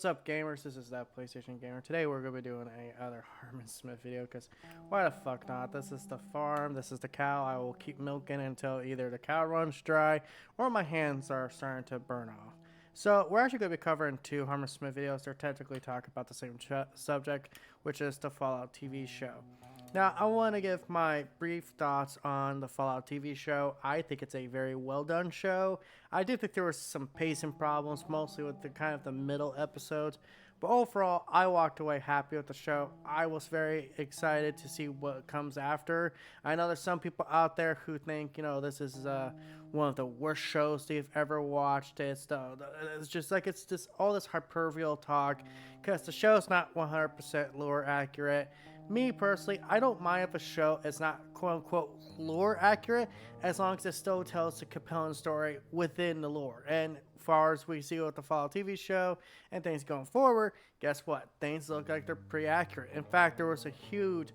up, gamers? This is That PlayStation Gamer. Today we're going to be doing another Harmon Smith video, because why the fuck not? This is the farm, this is the cow. I will keep milking until either the cow runs dry or my hands are starting to burn off. So we're actually going to be covering two Harmon Smith videos. They're technically talking about the same subject, which is the Fallout TV show. Now, I want to give my brief thoughts on the Fallout TV show. I think it's a very well done show. I do think there were some pacing problems, mostly with the kind of the middle episodes. But overall, I walked away happy with the show. I was very excited to see what comes after. I know there's some people out there who think, you know, this is one of the worst shows they've ever watched. It's just all this hyperbole talk, because the show's not 100% lore accurate. Me personally, I don't mind if a show is not quote-unquote lore accurate, as long as it still tells a compelling story within the lore. And as far as we see with the Fallout TV show and things going forward, guess what? Things look like they're pretty accurate. In fact, there was a huge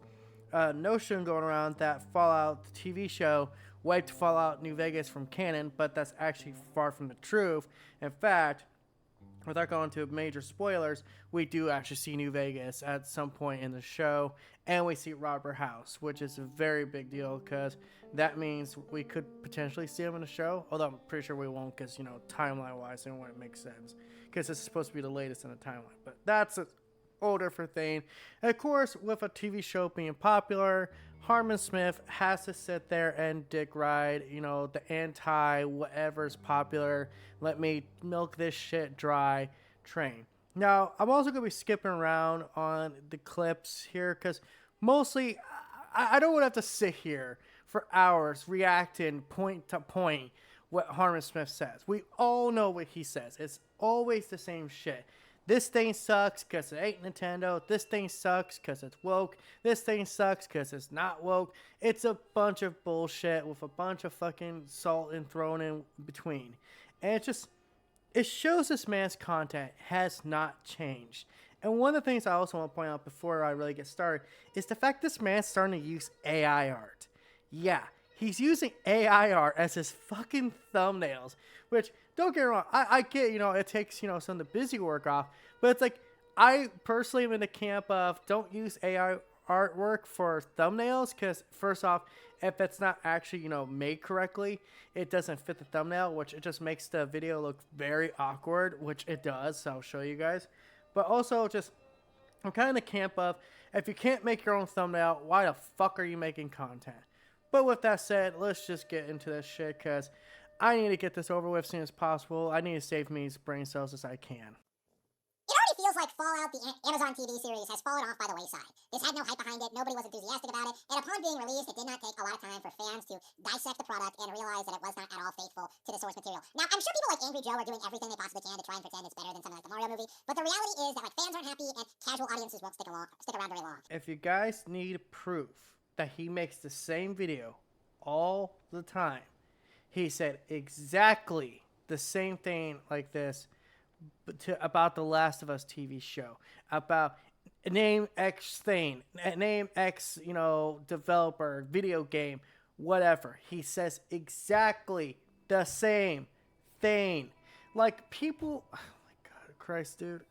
notion going around that Fallout TV show wiped Fallout New Vegas from canon, but that's actually far from the truth. In fact, without going into major spoilers, we do actually see New Vegas at some point in the show, and we see Robert House, which is a very big deal, because that means we could potentially see him in the show, although I'm pretty sure we won't, because, you know, timeline-wise, it wouldn't make sense, because it's supposed to be the latest in the timeline, but that's a whole different thing. And of course, with a TV show being popular, Harmon Smith has to sit there and dick ride, you know, the anti-whatever's popular, let me milk this shit dry train. Now, I'm also going to be skipping around on the clips here, because mostly, I don't want to have to sit here for hours reacting point to point what Harmon Smith says. We all know what he says. It's always the same shit. This thing sucks because it ain't Nintendo. This thing sucks because it's woke. This thing sucks because it's not woke. It's a bunch of bullshit with a bunch of fucking salt and thrown in between. And it shows this man's content has not changed. And one of the things I also want to point out before I really get started is the fact this man's starting to use AI art. Yeah, he's using AI art as his fucking thumbnails, which, don't get me wrong, I get, you know, it takes, you know, some of the busy work off, but it's like, I personally am in the camp of don't use AI artwork for thumbnails, because first off, if it's not actually, you know, made correctly, it doesn't fit the thumbnail, which it just makes the video look very awkward, which it does, so I'll show you guys. But also, just, I'm kind of in the camp of, if you can't make your own thumbnail, why the fuck are you making content? But with that said, let's just get into this shit, because I need to get this over with as soon as possible. I need to save me as brain cells as I can. It already feels like Fallout, the Amazon TV series, has fallen off by the wayside. This had no hype behind it, nobody was enthusiastic about it, and upon being released, it did not take a lot of time for fans to dissect the product and realize that it was not at all faithful to the source material. Now, I'm sure people like Angry Joe are doing everything they possibly can to try and pretend it's better than something like the Mario movie, but the reality is that like fans aren't happy and casual audiences won't stick around very long. If you guys need proof that he makes the same video all the time, he said exactly the same thing like this about the Last of Us TV show, about name X thing, name X, you know, developer, video game, whatever. He says exactly the same thing. Like, people, oh my God, Christ, dude.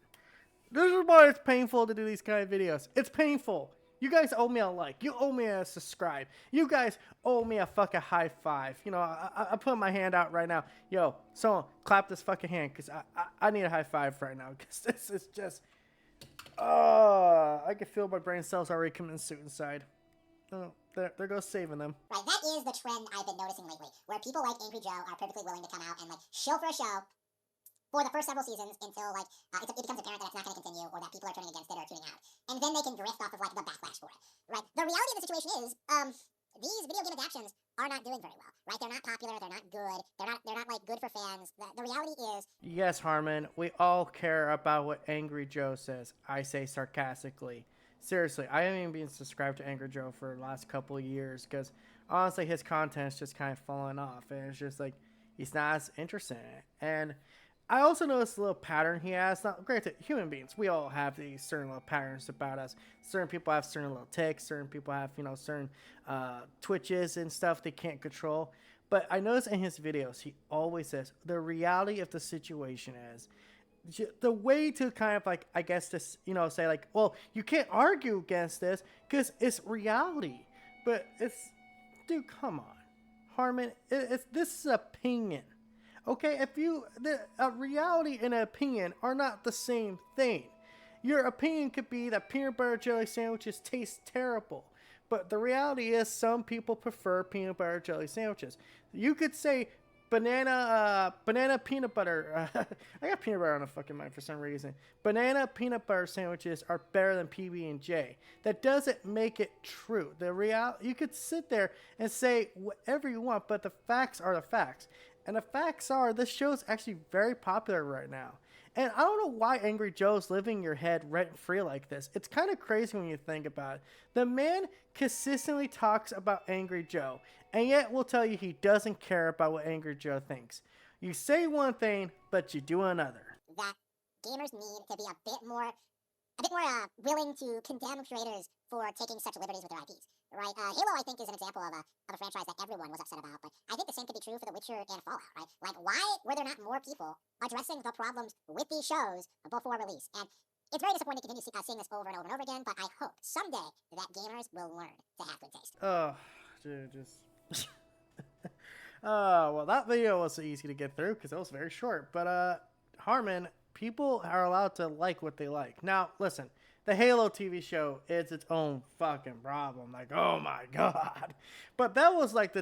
This is why it's painful to do these kind of videos. It's painful. You guys owe me a like. You owe me a subscribe. You guys owe me a fucking high five. You know, I'm putting my hand out right now. Yo, someone clap this fucking hand, because I need a high five right now, because this is just... I can feel my brain cells already committing suicide. Oh, there goes saving them. Right, that is the trend I've been noticing lately, where people like Angry Joe are perfectly willing to come out and like shill for a show for the first several seasons until like it becomes apparent that it's not going to continue, or that people are turning against it or tuning out, and then they can drift off of like the backlash for it. Right. The reality of the situation is, these video game adaptations are not doing very well. Right. They're not popular. They're not good. They're not like good for fans. The reality is. Yes, Harmon. We all care about what Angry Joe says. I say sarcastically. Seriously, I haven't even been subscribed to Angry Joe for the last couple of years, because honestly, his content's just kind of falling off, and it's just like he's not as interested in it. And I also noticed a little pattern he has. Now, granted, human beings, we all have these certain little patterns about us. Certain people have certain little tics. Certain people have, you know, certain twitches and stuff they can't control. But I noticed in his videos, he always says, the reality of the situation is, the way to kind of like, I guess, this, say like, well, you can't argue against this because it's reality. But it's, dude, come on, Harmon. This is opinion. Okay, if a reality and an opinion are not the same thing. Your opinion could be that peanut butter jelly sandwiches taste terrible, but the reality is some people prefer peanut butter jelly sandwiches. You could say banana peanut butter. I got peanut butter on the fucking mind for some reason. Banana peanut butter sandwiches are better than PB&J. That doesn't make it true. You could sit there and say whatever you want, but the facts are the facts. And the facts are, this show is actually very popular right now. And I don't know why Angry Joe's living in your head rent-free like this. It's kind of crazy when you think about it. The man consistently talks about Angry Joe, and yet will tell you he doesn't care about what Angry Joe thinks. You say one thing, but you do another. That gamers need to be a bit more willing to condemn creators for taking such liberties with their IPs. Right? Halo, I think, is an example of a franchise that everyone was upset about, but I think the same could be true for The Witcher and Fallout, right? Like, why were there not more people addressing the problems with these shows before release? And it's very disappointing to continue seeing this over and over and over again, but I hope someday that gamers will learn to have good taste. Oh, dude, just... well, that video was easy to get through because it was very short, but, Harmon, people are allowed to like what they like. Now, listen. The Halo TV show is its own fucking problem. Like, oh my god. But that was like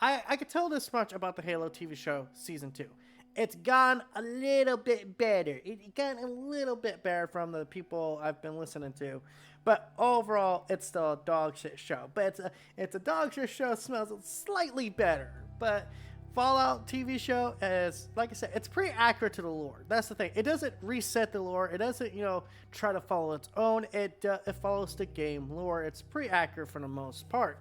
I could tell this much about the Halo TV show season 2. It's gone a little bit better. It got a little bit better from the people I've been listening to. But overall, it's still a dog shit show. But it's a dog shit show. It smells slightly better. But Fallout TV show is, like I said, it's pretty accurate to the lore. That's the thing. It doesn't reset the lore. It doesn't, try to follow its own. It follows the game lore. It's pretty accurate for the most part.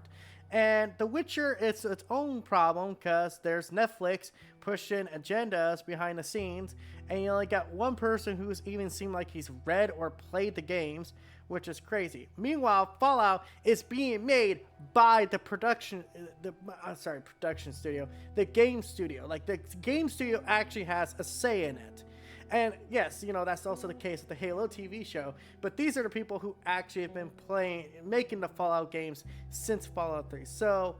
And The Witcher, it's its own problem because there's Netflix pushing agendas behind the scenes, and you only got one person who's even seemed like he's read or played the games, which is crazy. Meanwhile, Fallout is being made by the production studio, the game studio. Like, the game studio actually has a say in it. And yes, that's also the case with the Halo TV show, but these are the people who actually have been making the Fallout games since Fallout 3. So,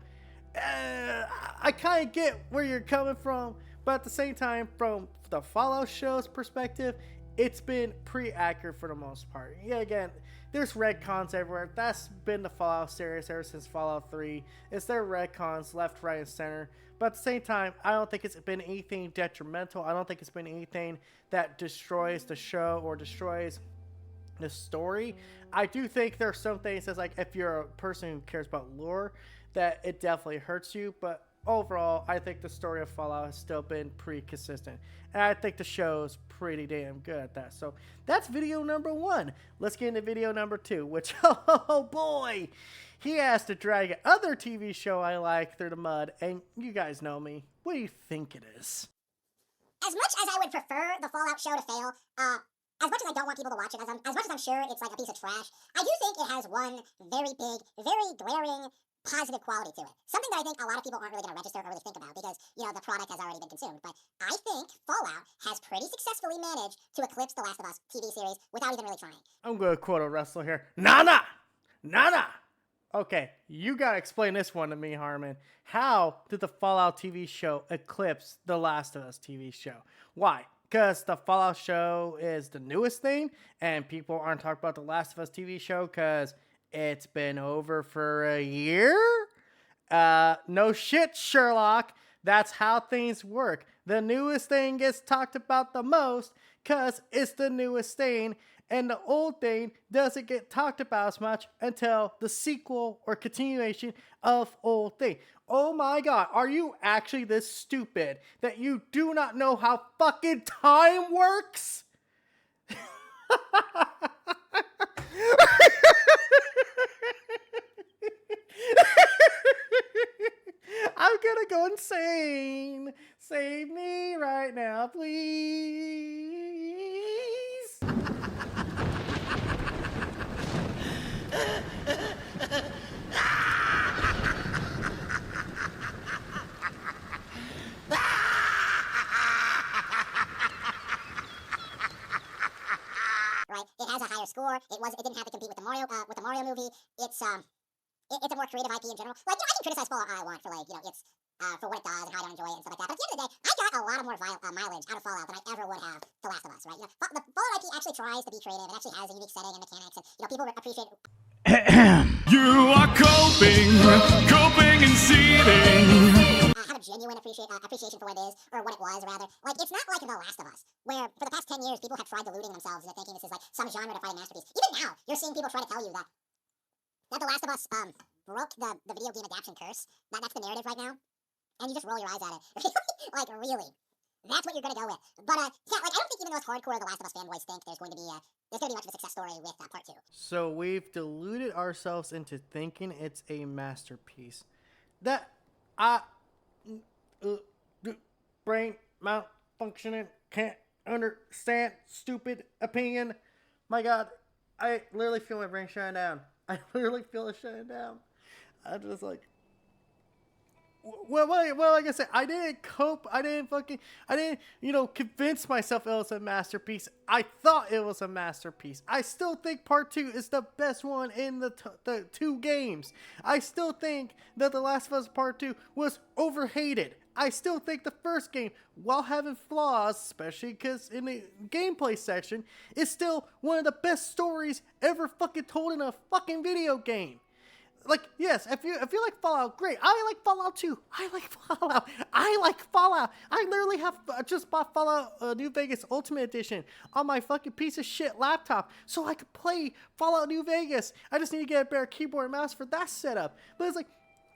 I kind of get where you're coming from, but at the same time, from the Fallout show's perspective, it's been pretty accurate for the most part. Yeah, again, there's retcons everywhere. That's been the Fallout series ever since Fallout 3. It's their retcons left, right, and center. But at the same time, I don't think it's been anything detrimental. I don't think it's been anything that destroys the show or destroys the story. I do think there are some things that's like, if you're a person who cares about lore, that it definitely hurts you. But overall, I think the story of Fallout has still been pretty consistent. And I think the show is pretty damn good at that. So that's video number 1. Let's get into video number 2, which, oh boy, he has to drag another TV show I like through the mud. And you guys know me. What do you think it is? As much as I would prefer the Fallout show to fail, as much as I don't want people to watch it, as much as I'm sure it's like a piece of trash, I do think it has one very big, very glaring positive quality to it. Something that I think a lot of people aren't really going to register or really think about because, the product has already been consumed. But I think Fallout has pretty successfully managed to eclipse The Last of Us TV series without even really trying. I'm going to quote a wrestler here. Nana! Okay, you got to explain this one to me, Harmon. How did the Fallout TV show eclipse The Last of Us TV show? Why? Because the Fallout show is the newest thing and people aren't talking about The Last of Us TV show because it's been over for a year? No shit, Sherlock. That's how things work. The newest thing gets talked about the most because it's the newest thing, and the old thing doesn't get talked about as much until the sequel or continuation of old thing. Oh my god, are you actually this stupid that you do not know how fucking time works? I'm gonna go insane. Save me right now, please. it didn't have to compete with the Mario movie. It's a more creative IP in general. Like, I can criticize Fallout all I want for like, it's for what it does and how I don't enjoy it and stuff like that. But at the end of the day, I got a lot of more mileage out of Fallout than I ever would have The Last of Us, right? The Fallout IP actually tries to be creative. It actually has a unique setting and mechanics, and people appreciate. You are coping and seething. Have a genuine appreciation for what it is, or what it was, rather. Like, it's not like The Last of Us, where for the past 10 years, people have tried deluding themselves into thinking this is like some genre-defining masterpiece. Even now, you're seeing people try to tell you that The Last of Us broke the video game adaptation curse. That's the narrative right now, and you just roll your eyes at it. Like, really. That's what you're going to go with. But, yeah, like, I don't think even those hardcore The Last of Us fanboys think there's going to be much of a success story with part 2. So we've deluded ourselves into thinking it's a masterpiece. That brain malfunctioning, can't understand, stupid opinion. My God, I literally feel my brain shutting down. I literally feel it shutting down. I'm just like, well, like I said, I didn't cope. I didn't, convince myself it was a masterpiece. I thought it was a masterpiece. I still think part 2 is the best one in the 2 games. I still think that The Last of Us Part 2 was overhated. I still think the first game, while having flaws, especially because in the gameplay section, is still one of the best stories ever fucking told in a fucking video game. Like, yes, if you like Fallout, great. I like Fallout 2. I like Fallout. I literally have just bought Fallout New Vegas Ultimate Edition on my fucking piece of shit laptop so I could play Fallout New Vegas. I just need to get a better keyboard and mouse for that setup. But it's like,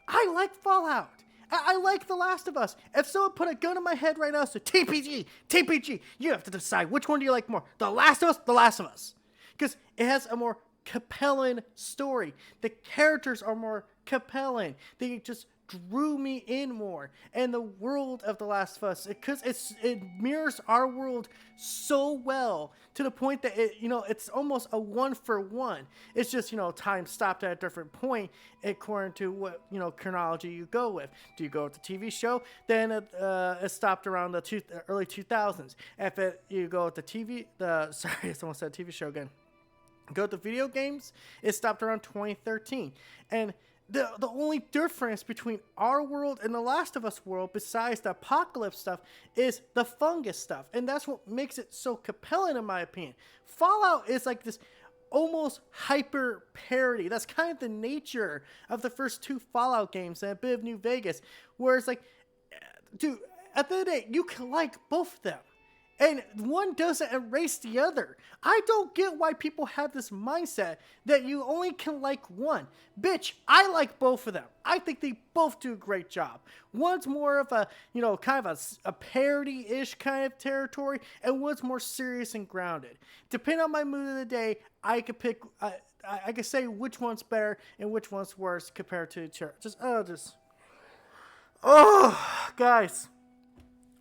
I like Fallout. I like The Last of Us. If someone put a gun in my head right now, so TPG, you have to decide which one do you like more, The Last of Us, The Last of Us. Because it has a more compelling story. The characters are more compelling. They just drew me in more. And the world of The Last of Us, because it mirrors our world so well to the point that it's almost a 1-for-1. It's just, time stopped at a different point according to what, chronology you go with. Do you go with the TV show? Then it stopped around the early 2000s. If you go with someone said TV show again. Go to video games, it stopped around 2013. And the only difference between our world and The Last of Us world, besides the apocalypse stuff, is the fungus stuff. And that's what makes it so compelling, in my opinion. Fallout is like this almost hyper parody. That's kind of the nature of the first 2 Fallout games and a bit of New Vegas. Where it's like, dude, at the end of the day, you can like both of them. And one doesn't erase the other. I don't get why people have this mindset that you only can like one. Bitch, I like both of them. I think they both do a great job. One's more of a, kind of a parody-ish kind of territory, and one's more serious and grounded. Depending on my mood of the day, I could pick, I could say which one's better and which one's worse compared to each other. Guys.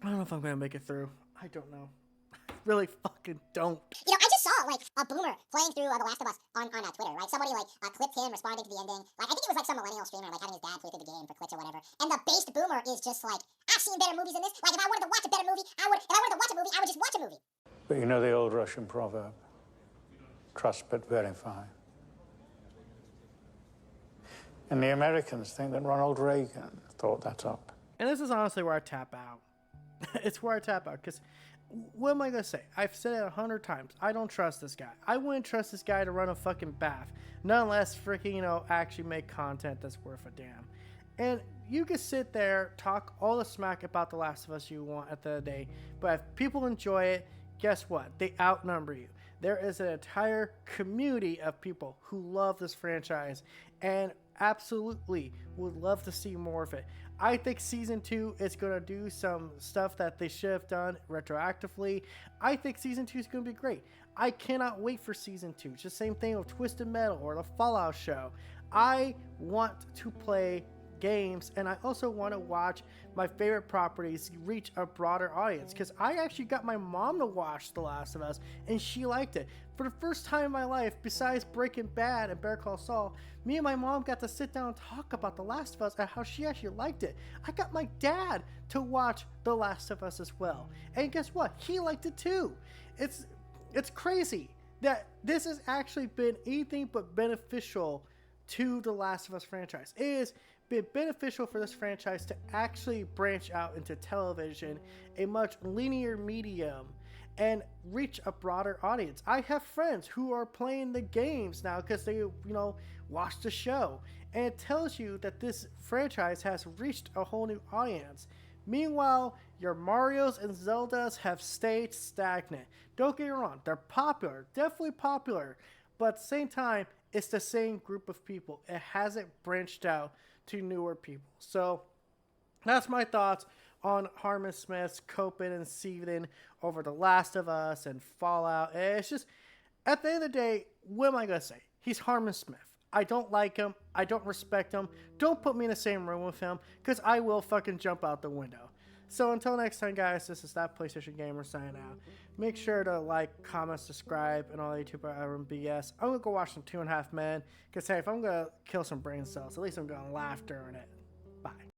I don't know if I'm going to make it through. I don't know. I really fucking don't. I just saw, like, a boomer playing through The Last of Us on Twitter, right? Somebody, clipped him responding to the ending. Like, I think it was, some millennial streamer, having his dad play through the game for clicks or whatever. And the based boomer is just like, I've seen better movies than this. Like, if I wanted to watch a better movie, I would just watch a movie. But you know the old Russian proverb, trust but verify. And the Americans think that Ronald Reagan thought that up. And this is honestly where I tap out. It's where I tap out, because what am I going to say? I've said it 100 times. I don't trust this guy. I wouldn't trust this guy to run a fucking bath. None less freaking, actually make content that's worth a damn. And you can sit there, talk all the smack about The Last of Us you want at the end of the day, but if people enjoy it, guess what? They outnumber you. There is an entire community of people who love this franchise and absolutely would love to see more of it. I think Season 2 is going to do some stuff that they should have done retroactively. I think Season 2 is going to be great. I cannot wait for Season 2. It's the same thing with Twisted Metal or the Fallout show. I want to play games, and I also want to watch my favorite properties reach a broader audience, because I actually got my mom to watch The Last of Us, and she liked it. For the first time in my life, besides Breaking Bad and Better Call Saul, me and my mom got to sit down and talk about The Last of Us and how she actually liked it. I got my dad to watch The Last of Us as well, and guess what? He liked it too. It's crazy that this has actually been anything but beneficial to the Last of Us franchise. It has been beneficial for this franchise to actually branch out into television, a much linear medium, and reach a broader audience. I have friends who are playing the games now because they, watch the show. And it tells you that this franchise has reached a whole new audience. Meanwhile, your Marios and Zeldas have stayed stagnant. Don't get me wrong, they're popular, definitely popular, but at the same time, it's the same group of people. It hasn't branched out to newer people. So that's my thoughts on Harmon Smith's coping and seething over The Last of Us and Fallout. It's just, at the end of the day, what am I going to say? He's Harmon Smith. I don't like him. I don't respect him. Don't put me in the same room with him, because I will fucking jump out the window. So until next time, guys, this is That PlayStation Gamer signing out. Make sure to like, comment, subscribe, and all the YouTube BS. I'm going to go watch some 2.5 Men, because hey, if I'm going to kill some brain cells, at least I'm going to laugh during it. Bye.